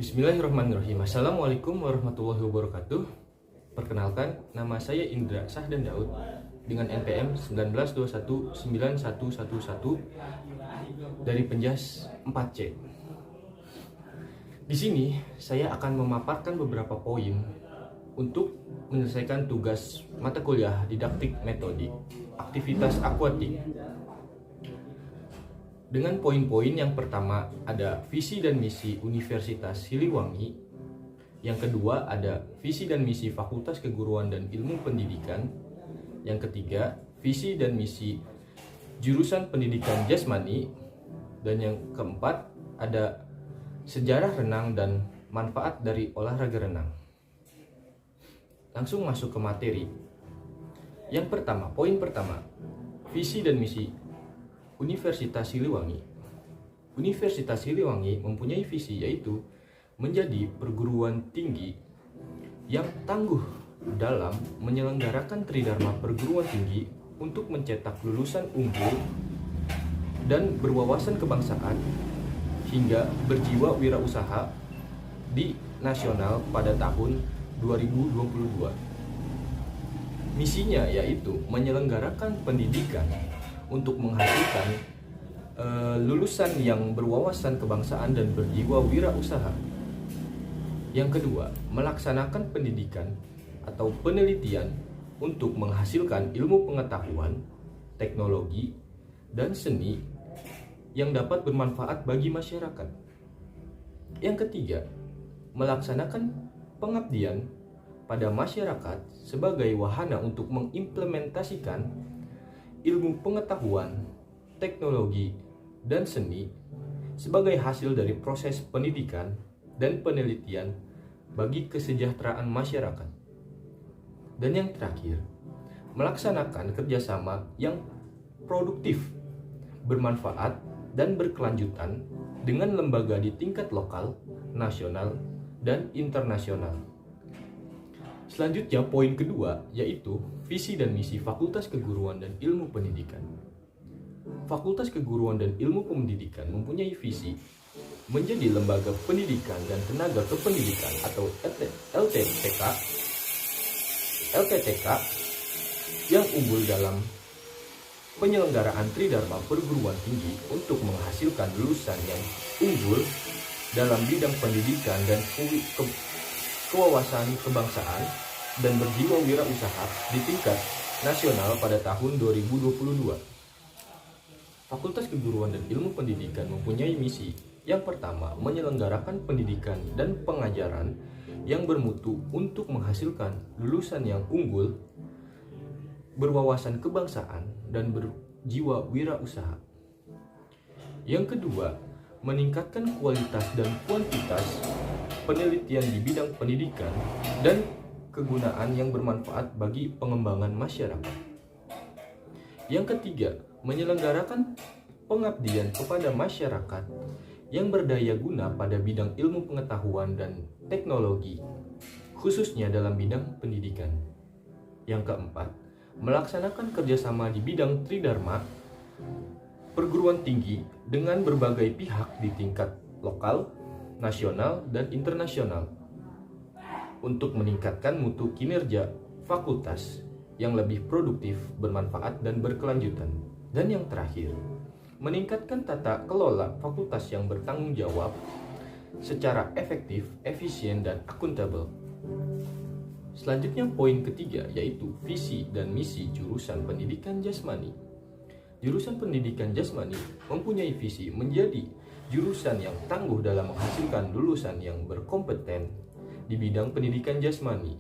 Bismillahirrahmanirrahim. Assalamualaikum warahmatullahi wabarakatuh. Perkenalkan, nama saya Indra Sahdan Daud dengan NPM 19219111 dari Penjas 4C. Di sini saya akan memaparkan beberapa poin untuk menyelesaikan tugas mata kuliah didaktik metodik aktivitas akuatik. Dengan poin-poin yang pertama ada visi dan misi Universitas Siliwangi, yang kedua ada visi dan misi Fakultas Keguruan dan Ilmu Pendidikan, yang ketiga visi dan misi Jurusan Pendidikan Jasmani, dan yang keempat ada sejarah renang dan manfaat dari olahraga renang. Langsung masuk ke materi. Yang pertama, poin pertama, visi dan misi Universitas Siliwangi. Universitas Siliwangi mempunyai visi yaitu menjadi perguruan tinggi yang tangguh dalam menyelenggarakan tridharma perguruan tinggi untuk mencetak lulusan unggul dan berwawasan kebangsaan hingga berjiwa wirausaha di nasional pada tahun 2022. Misinya yaitu menyelenggarakan pendidikan untuk menghasilkan lulusan yang berwawasan kebangsaan dan berjiwa wirausaha. Yang kedua, melaksanakan pendidikan atau penelitian untuk menghasilkan ilmu pengetahuan, teknologi, dan seni yang dapat bermanfaat bagi masyarakat. Yang ketiga, melaksanakan pengabdian pada masyarakat sebagai wahana untuk mengimplementasikan ilmu pengetahuan, teknologi, dan seni sebagai hasil dari proses pendidikan dan penelitian bagi kesejahteraan masyarakat. Dan yang terakhir, melaksanakan kerjasama yang produktif, bermanfaat, dan berkelanjutan dengan lembaga di tingkat lokal, nasional, dan internasional. Selanjutnya poin kedua yaitu visi dan misi Fakultas Keguruan dan Ilmu Pendidikan. Fakultas Keguruan dan Ilmu Pendidikan mempunyai visi menjadi lembaga pendidikan dan tenaga kependidikan atau LPTK yang unggul dalam penyelenggaraan tridharma perguruan tinggi untuk menghasilkan lulusan yang unggul dalam bidang pendidikan dan kewawasan kebangsaan dan berjiwa wirausaha di tingkat nasional pada tahun 2022. Fakultas Keguruan dan Ilmu Pendidikan mempunyai misi. Yang pertama, menyelenggarakan pendidikan dan pengajaran yang bermutu untuk menghasilkan lulusan yang unggul, berwawasan kebangsaan, dan berjiwa wirausaha. Yang kedua, meningkatkan kualitas dan kuantitas penelitian di bidang pendidikan dan kegunaan yang bermanfaat bagi pengembangan masyarakat. Yang ketiga, menyelenggarakan pengabdian kepada masyarakat yang berdaya guna pada bidang ilmu pengetahuan dan teknologi, khususnya dalam bidang pendidikan. Yang keempat, melaksanakan kerjasama di bidang tridharma perguruan tinggi dengan berbagai pihak di tingkat lokal, nasional, dan internasional untuk meningkatkan mutu kinerja fakultas yang lebih produktif, bermanfaat, dan berkelanjutan. Dan yang terakhir, meningkatkan tata kelola fakultas yang bertanggung jawab secara efektif, efisien, dan akuntabel. Selanjutnya poin ketiga yaitu visi dan misi Jurusan Pendidikan Jasmani. Jurusan Pendidikan Jasmani mempunyai visi menjadi jurusan yang tangguh dalam menghasilkan lulusan yang berkompeten di bidang pendidikan jasmani,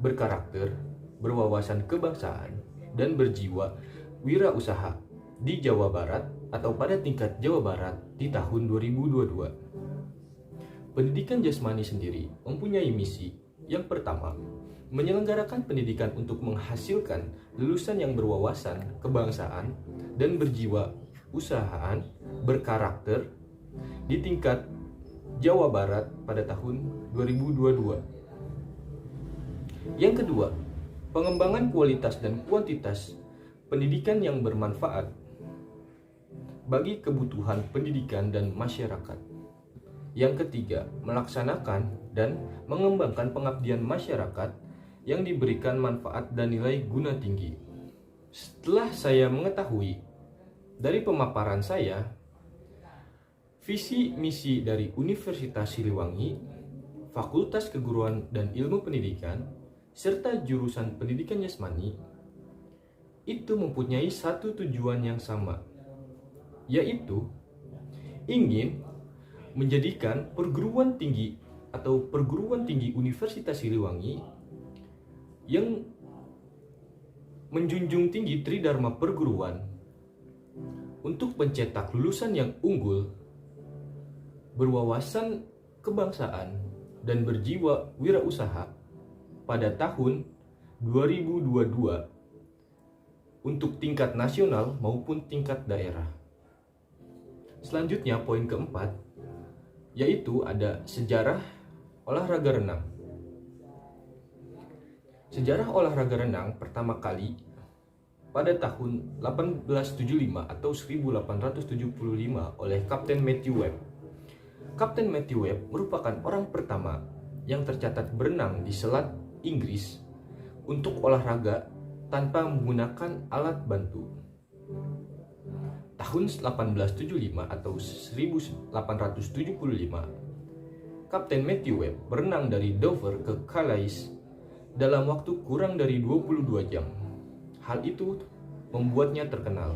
berkarakter, berwawasan kebangsaan, dan berjiwa wirausaha di Jawa Barat atau pada tingkat Jawa Barat di tahun 2022. Pendidikan jasmani sendiri mempunyai misi. Yang pertama, menyelenggarakan pendidikan untuk menghasilkan lulusan yang berwawasan kebangsaan dan berjiwa usahaan, berkarakter di tingkat Jawa Barat pada tahun 2022. Yang kedua, pengembangan kualitas dan kuantitas pendidikan yang bermanfaat bagi kebutuhan pendidikan dan masyarakat. Yang ketiga, melaksanakan dan mengembangkan pengabdian masyarakat yang diberikan manfaat dan nilai guna tinggi. Setelah saya mengetahui dari pemaparan saya, visi misi dari Universitas Siliwangi, Fakultas Keguruan dan Ilmu Pendidikan, serta jurusan Pendidikan Jasmani, itu mempunyai satu tujuan yang sama, yaitu ingin menjadikan perguruan tinggi atau perguruan tinggi Universitas Siliwangi yang menjunjung tinggi Tridharma Perguruan untuk mencetak lulusan yang unggul, berwawasan kebangsaan, dan berjiwa wirausaha pada tahun 2022 untuk tingkat nasional maupun tingkat daerah. Selanjutnya, poin keempat, yaitu ada sejarah olahraga renang. Sejarah olahraga renang pertama kali pada tahun 1875 atau 1875 oleh Kapten Matthew Webb. Kapten Matthew Webb merupakan orang pertama yang tercatat berenang di Selat Inggris untuk olahraga tanpa menggunakan alat bantu. Tahun 1875 atau 1875, Kapten Matthew Webb berenang dari Dover ke Calais dalam waktu kurang dari 22 jam. Hal itu membuatnya terkenal.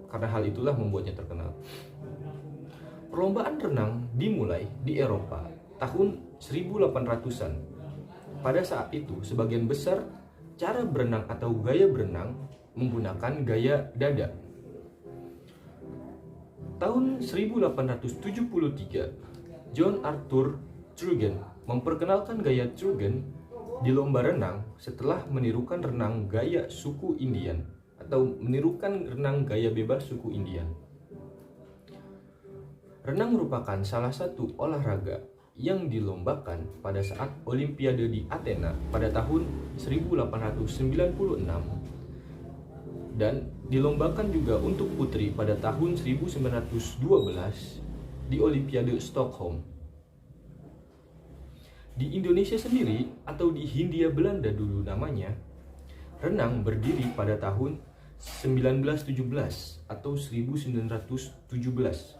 Karena hal itulah membuatnya terkenal. Perlombaan renang dimulai di Eropa tahun 1800-an. Pada saat itu, sebagian besar cara berenang atau gaya berenang menggunakan gaya dada. Tahun 1873, John Arthur Trugen memperkenalkan gaya Trugen di lomba renang setelah menirukan renang gaya suku Indian atau menirukan renang gaya bebas suku Indian. Renang merupakan salah satu olahraga yang dilombakan pada saat Olimpiade di Athena pada tahun 1896 dan dilombakan juga untuk putri pada tahun 1912 di Olimpiade Stockholm. Di Indonesia sendiri atau di Hindia Belanda dulu namanya, renang berdiri pada tahun 1917 atau 1917.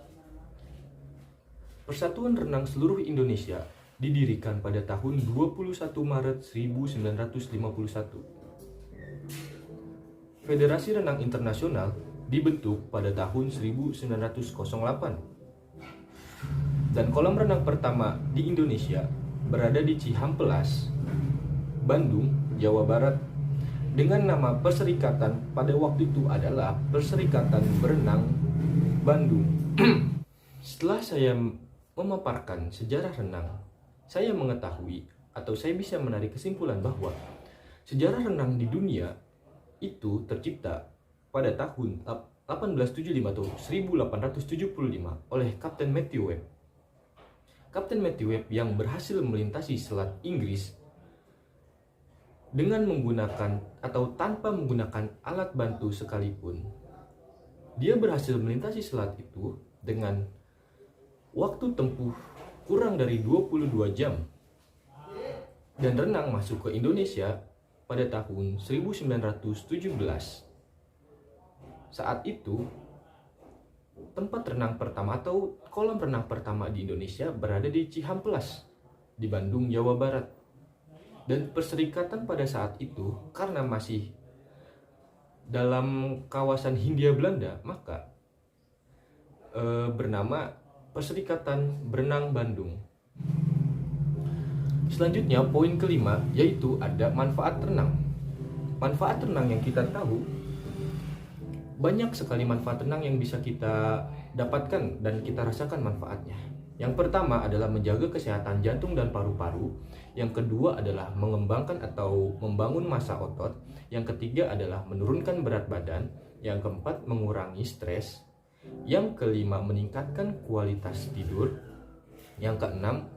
Persatuan Renang Seluruh Indonesia didirikan pada tahun 21 Maret 1951. Federasi Renang Internasional dibentuk pada tahun 1908. Dan kolam renang pertama di Indonesia berada di Cihampelas, Bandung, Jawa Barat, dengan nama perserikatan pada waktu itu adalah Perserikatan Berenang Bandung. Setelah saya memaparkan sejarah renang, saya mengetahui atau saya bisa menarik kesimpulan bahwa sejarah renang di dunia itu tercipta pada tahun 1875 atau 1875 oleh Kapten Matthew Webb. Kapten Matthew Webb yang berhasil melintasi Selat Inggris dengan menggunakan atau tanpa menggunakan alat bantu sekalipun. Dia berhasil melintasi selat itu dengan waktu tempuh kurang dari 22 jam. Dan renang masuk ke Indonesia pada tahun 1917. Saat itu, tempat renang pertama atau kolam renang pertama di Indonesia berada di Cihampelas, di Bandung, Jawa Barat. Dan perserikatan pada saat itu, karena masih dalam kawasan Hindia Belanda, maka bernama Perserikatan Berenang Bandung. Selanjutnya, poin kelima, yaitu ada manfaat renang. Manfaat renang yang kita tahu, banyak sekali manfaat renang yang bisa kita dapatkan dan kita rasakan manfaatnya. Yang pertama adalah menjaga kesehatan jantung dan paru-paru. Yang kedua adalah mengembangkan atau membangun massa otot. Yang ketiga adalah menurunkan berat badan. Yang keempat, mengurangi stres. Yang kelima, meningkatkan kualitas tidur. Yang keenam,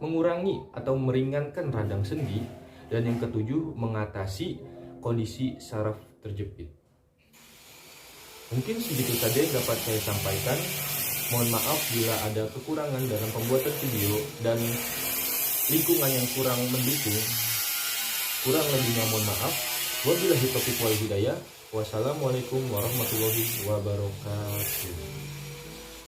mengurangi atau meringankan radang sendi. Dan yang ketujuh, mengatasi kondisi saraf terjepit. Mungkin sedikit saja yang dapat saya sampaikan. Mohon maaf bila ada kekurangan dalam pembuatan video dan lingkungan yang kurang mendukung. Kurang lebihnya mohon maaf. Wabillahi taufiq wal hidayah. Wassalamualaikum warahmatullahi wabarakatuh.